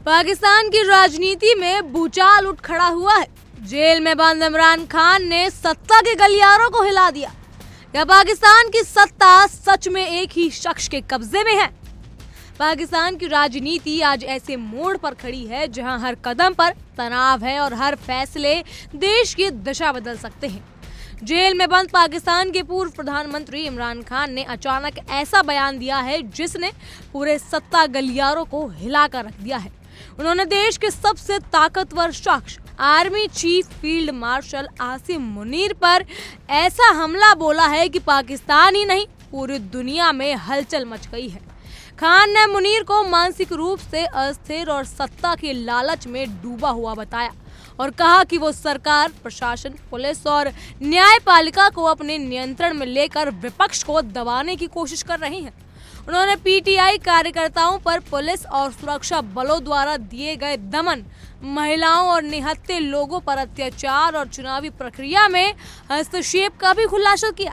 पाकिस्तान की राजनीति में भूचाल उठ खड़ा हुआ है। जेल में बंद इमरान खान ने सत्ता के गलियारों को हिला दिया। क्या पाकिस्तान की सत्ता सच में एक ही शख्स के कब्जे में है? पाकिस्तान की राजनीति आज ऐसे मोड़ पर खड़ी है जहां हर कदम पर तनाव है और हर फैसले देश की दिशा बदल सकते हैं। जेल में बंद पाकिस्तान के पूर्व प्रधानमंत्री इमरान खान ने अचानक ऐसा बयान दिया है जिसने पूरे सत्ता गलियारों को हिलाकर रख दिया है। उन्होंने देश के सबसे ताकतवर शख्स army chief field marshal Asim Munir पर ऐसा हमला बोला है कि पाकिस्तान ही नहीं पूरी दुनिया में हलचल मच गई है। खान ने मुनीर को मानसिक रूप से अस्थिर और सत्ता के लालच में डूबा हुआ बताया और कहा कि वो सरकार, प्रशासन, पुलिस और न्यायपालिका को अपने नियंत्रण में लेकर विपक्ष को दबाने की कोशिश कर रही हैं। उन्होंने पीटीआई कार्यकर्ताओं पर पुलिस और सुरक्षा बलों द्वारा दिए गए दमन, महिलाओं और निहत्थे लोगों पर अत्याचार और चुनावी प्रक्रिया में हस्तक्षेप का भी खुलासा किया।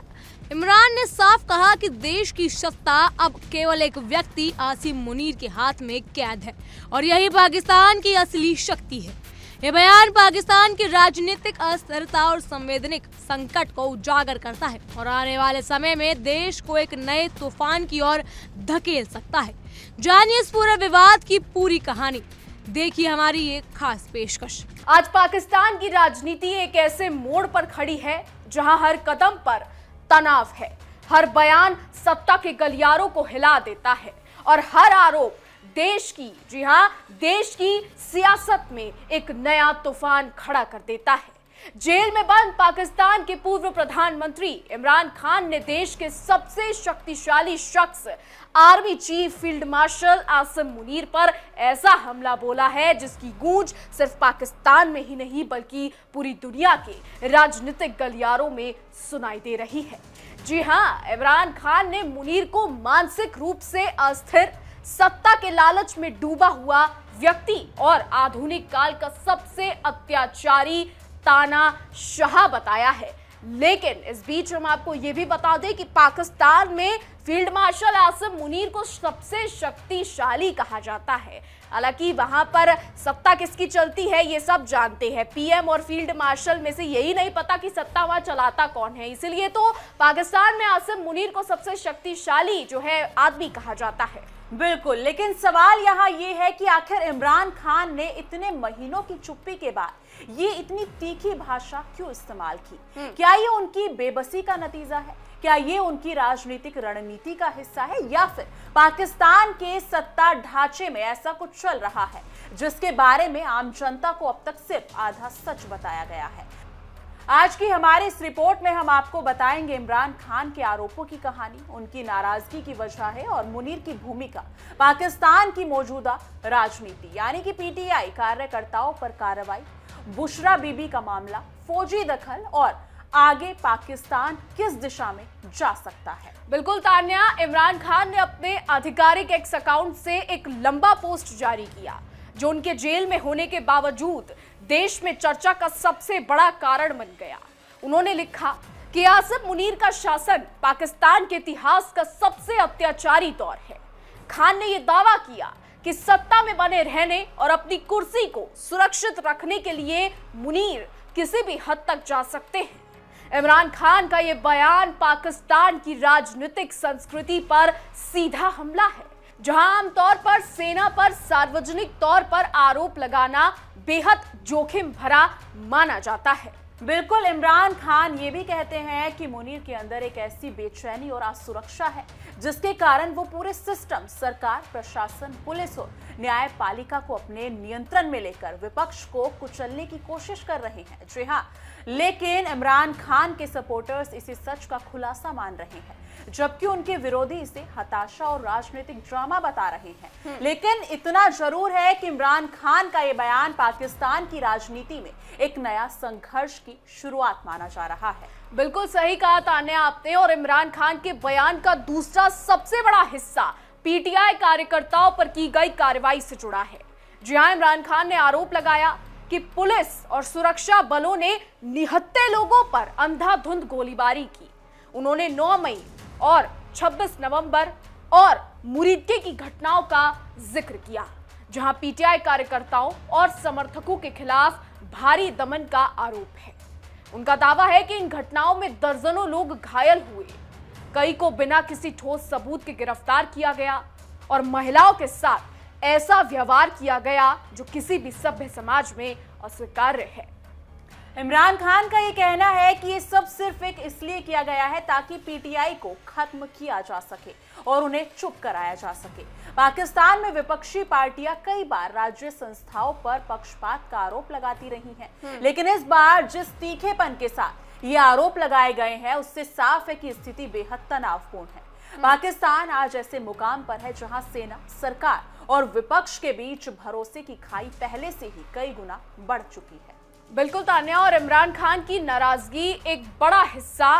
इमरान ने साफ कहा कि देश की सत्ता अब केवल एक व्यक्ति आसिम मुनीर के हाथ में कैद है और यही पाकिस्तान की असली शक्ति है। ये बयान पाकिस्तान की राजनीतिक अस्थिरता और संवैधानिक संकट को उजागर करता है और आने वाले समय में देश को एक नए तूफान की ओर धकेल सकता है। जानिए इस पूरे विवाद की पूरी कहानी, देखिए हमारी ये खास पेशकश। आज पाकिस्तान की राजनीति एक ऐसे मोड़ पर खड़ी है जहां हर कदम पर तनाव है, हर बयान सत्ता के गलियारों को हिला देता है और हर आरोप देश की, जी हां, देश की सियासत में एक नया तूफान खड़ा कर देता है। जेल में बंद पाकिस्तान के पूर्व प्रधानमंत्री इमरान खान ने देश के सबसे शक्तिशाली शख्स army chief field marshal Asim Munir पर ऐसा हमला बोला है जिसकी गूंज सिर्फ पाकिस्तान में ही नहीं बल्कि पूरी दुनिया के राजनीतिक गलियारों में सुनाई दे रही है। जी हां, इमरान खान ने मुनीर को मानसिक रूप से अस्थिर, सत्ता के लालच में डूबा हुआ व्यक्ति और आधुनिक काल का सबसे अत्याचारी तानाशाह बताया है। लेकिन इस बीच हम आपको यह भी बता दें कि पाकिस्तान में फील्ड मार्शल आसिम मुनीर को सबसे शक्तिशाली कहा जाता है। हालांकि वहां पर सत्ता किसकी चलती है ये सब जानते हैं, पीएम और फील्ड मार्शल में से यही नहीं पता कि सत्ता वहां चलाता कौन है। इसलिए तो पाकिस्तान में आसिम मुनीर को सबसे शक्तिशाली जो है आदमी कहा जाता है। बिल्कुल, लेकिन सवाल यहाँ ये है कि आखिर इमरान खान ने इतने महीनों की चुप्पी के बाद ये इतनी तीखी भाषा क्यों इस्तेमाल की? क्या ये उनकी बेबसी का नतीजा है? क्या ये उनकी राजनीतिक रणनीति का हिस्सा है या फिर पाकिस्तान के सत्ता ढांचे में ऐसा कुछ चल रहा है जिसके बारे में आम जनता को अब तक सिर्फ आधा सच बताया गया है? आज की हमारी इस रिपोर्ट में हम आपको बताएंगे इमरान खान के आरोपों की कहानी, उनकी नाराजगी की वजह है और मुनीर की भूमिका, पाकिस्तान की मौजूदा राजनीति यानी कि पीटीआई कार्यकर्ताओं पर कार्रवाई, बुशरा बीबी का मामला, फौजी दखल और आगे पाकिस्तान किस दिशा में जा सकता है। बिल्कुल तान्या, इमरान खान ने अपने आधिकारिक एक्स अकाउंट से एक लंबा पोस्ट जारी किया जो उनके जेल में होने के बावजूद देश में चर्चा का सबसे बड़ा कारण बन गया। उन्होंने लिखा कि आसिम मुनीर का शासन पाकिस्तान के इतिहास का सबसे अत्याचारी दौर है। खान ने यह दावा किया कि सत्ता में बने रहने और अपनी कुर्सी को सुरक्षित रखने के लिए मुनीर किसी भी हद तक जा सकते हैं। इमरान खान का यह बयान पाकिस्तान की राजनीतिक संस्कृति पर सीधा हमला है, जहां आमतौर पर सेना पर सार्वजनिक तौर पर आरोप लगाना बेहद जोखिम भरा माना जाता है। बिल्कुल, इमरान खान ये भी कहते हैं कि मुनीर के अंदर एक ऐसी बेचैनी और असुरक्षा है जिसके कारण वो पूरे सिस्टम, सरकार, प्रशासन, पुलिस और न्यायपालिका को अपने नियंत्रण में लेकर विपक्ष को कुचलने की कोशिश कर रहे हैं। जी हाँ, लेकिन इमरान खान के सपोर्टर्स इसे सच का खुलासा मान रहे हैं जबकि उनके विरोधी इसे हताशा और राजनीतिक ड्रामा बता रहे हैं। लेकिन इतना जरूर है कि इमरान खान का यह बयान पाकिस्तान की राजनीति में एक नया संघर्ष की शुरुआत माना जा रहा है। बिल्कुल सही कहा तान्या आपने, और इमरान खान के बयान का दूसरा सबसे बड़ा हिस्सा पीटीआई कार्यकर्ताओं पर की गई कार्रवाई से जुड़ा है। जी हां, इमरान खान ने आरोप लगाया कि पुलिस और सुरक्षा बलों ने निहत्थे लोगों पर अंधाधुंध गोलीबारी की। उन्होंने 9 मई और 26 नवंबर और मुरीदके की घटनाओं का जिक्र किया। जहां पीटीआई कार्यकर्ताओं और समर्थकों के खिलाफ भारी दमन का आरोप है। उनका दावा है कि इन घटनाओं में दर्जनों लोग घायल हुए, कई को बिना किसी ठोस सबूत के गिरफ्तार किया गया और महिलाओं के साथ ऐसा व्यवहार किया गया जो किसी भी सभ्य समाज में अस्वीकार्य है। इमरान खान का ये कहना है कि ये सब सिर्फ एक इसलिए किया गया है ताकि पीटीआई को खत्म किया जा सके और उन्हें चुप कराया जा सके। पाकिस्तान में विपक्षी पार्टियां कई बार राज्य संस्थाओं पर पक्षपात का आरोप लगाती रही हैं, लेकिन इस बार जिस तीखेपन के साथ ये आरोप लगाए गए हैं उससे साफ है कि स्थिति बेहद तनावपूर्ण है। पाकिस्तान आज ऐसे मुकाम पर है जहां सेना, सरकार और विपक्ष के बीच भरोसे की खाई पहले से ही कई गुना बढ़ चुकी है। बिल्कुल तान्या, और इमरान खान की नाराजगी एक बड़ा हिस्सा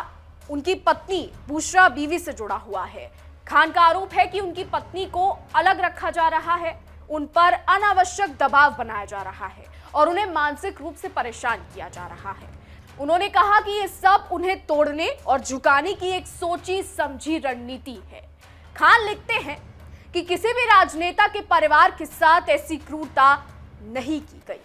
उनकी पत्नी बुशरा बीवी से जुड़ा हुआ है। खान का आरोप है कि उनकी पत्नी को अलग रखा जा रहा है, उन पर अनावश्यक दबाव बनाया जा रहा है और उन्हें मानसिक रूप से परेशान किया जा रहा है। उन्होंने कहा कि ये सब उन्हें तोड़ने और झुकाने की एक सोची समझी रणनीति है। खान लिखते हैं कि किसी भी राजनेता के परिवार के साथ ऐसी क्रूरता नहीं की गई।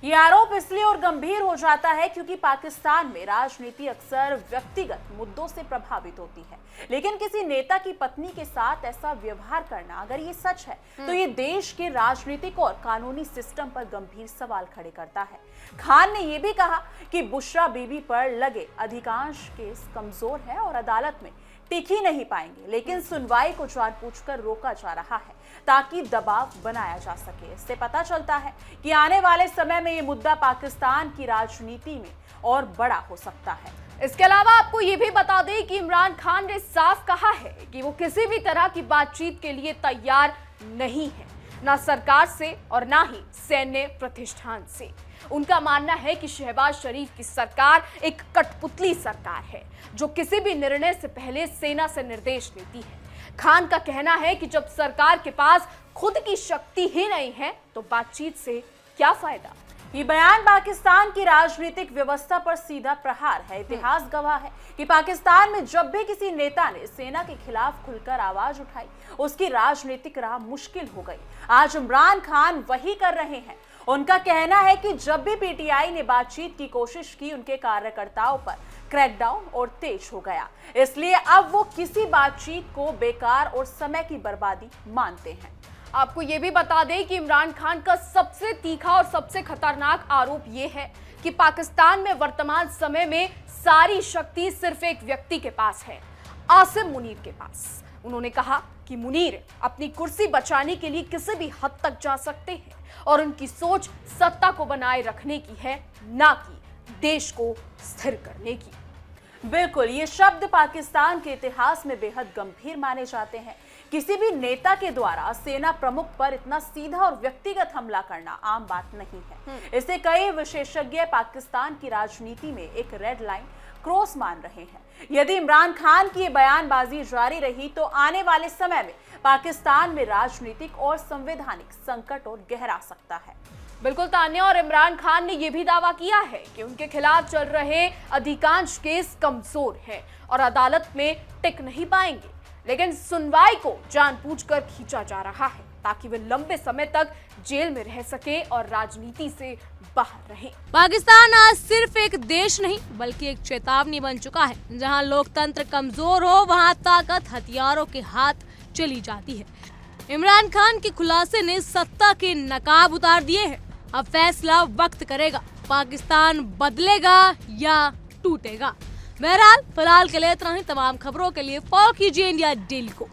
ये आरोप इसलिए और गंभीर हो जाता है क्योंकि पाकिस्तान में राजनीति अक्सर व्यक्तिगत मुद्दों से प्रभावित होती है, लेकिन किसी नेता की पत्नी के साथ ऐसा व्यवहार करना अगर ये सच है तो ये देश के राजनीतिक और कानूनी सिस्टम पर गंभीर सवाल खड़े करता है। खान ने यह भी कहा कि बुशरा बीबी पर लगे अधिकांश केस कमजोर है और अदालत में टिक ही नहीं पाएंगे, लेकिन सुनवाई को जानबूझकर रोका जा रहा है ताकि दबाव बनाया जा सके। इससे पता चलता है कि आने वाले समय में ये मुद्दा पाकिस्तान की राजनीति में और बड़ा हो सकता है। इसके अलावा आपको ये भी बता दें कि इमरान खान ने साफ कहा है कि वो किसी भी तरह की बातचीत के लिए तैयार नहीं है, ना सरकार से और ना ही सैन्य प्रतिष्ठान से। उनका मानना है कि शहबाज शरीफ की सरकार एक कठपुतली सरकार है जो किसी भी निर्णय से पहले सेना से निर्देश लेती है। खान का कहना है कि जब सरकार के पास खुद की शक्ति ही नहीं है तो बातचीत से क्या फायदा। ये बयान पाकिस्तान की राजनीतिक व्यवस्था पर सीधा प्रहार है। इतिहास गवाह है कि पाकिस्तान में जब भी किसी नेता ने सेना के खिलाफ खुलकर आवाज उठाई उसकी राजनीतिक राह मुश्किल हो गई। आज इमरान खान वही कर रहे हैं। उनका कहना है कि जब भी पीटीआई ने बातचीत की कोशिश की उनके कार्यकर्ताओं पर क्रैकडाउन और तेज हो गया, इसलिए अब वो किसी बातचीत को बेकार और समय की बर्बादी मानते हैं। आपको ये भी बता दें कि इमरान खान का सबसे तीखा और सबसे खतरनाक आरोप ये है कि पाकिस्तान में वर्तमान समय में सारी शक्ति सिर्फ एक व्यक्ति के पास है, आसिम मुनीर के पास। उन्होंने कहा कि मुनीर अपनी कुर्सी बचाने के लिए किसी भी हद तक जा सकते हैं और उनकी सोच सत्ता को बनाए रखने की है, ना कि देश को स्थिर करने की। बिल्कुल, ये शब्द पाकिस्तान के इतिहास में बेहद गंभीर माने जाते हैं। किसी भी नेता के द्वारा सेना प्रमुख पर इतना सीधा और व्यक्तिगत हमला करना आम बात नहीं है। इसे कई विशेषज्ञ पाकिस्तान की राजनीति में एक रेड लाइन क्रॉस मान रहे हैं। यदि इमरान खान की बयानबाजी जारी रही तो आने वाले समय में पाकिस्तान में राजनीतिक और संवैधानिक संकट और गहरा सकता है। बिल्कुल तान्या, और इमरान खान ने यह भी दावा किया है कि उनके खिलाफ चल रहे अधिकांश केस कमजोर हैं और अदालत में टिक नहीं पाएंगे, लेकिन सुनवाई को जानबूझकर खींचा जा रहा है ताकि वे लंबे समय तक जेल में रह सके और राजनीति से बाहर रहे। पाकिस्तान आज सिर्फ एक देश नहीं बल्कि एक चेतावनी बन चुका है। जहां लोकतंत्र कमजोर हो वहां ताकत हथियारों के हाथ चली जाती है। इमरान खान के खुलासे ने सत्ता के नकाब उतार दिए हैं। अब फैसला वक्त करेगा, पाकिस्तान बदलेगा या टूटेगा। बहरहाल फिलहाल के लिए इतना ही। तमाम खबरों के लिए फॉलो कीजिए इंडिया डेली को।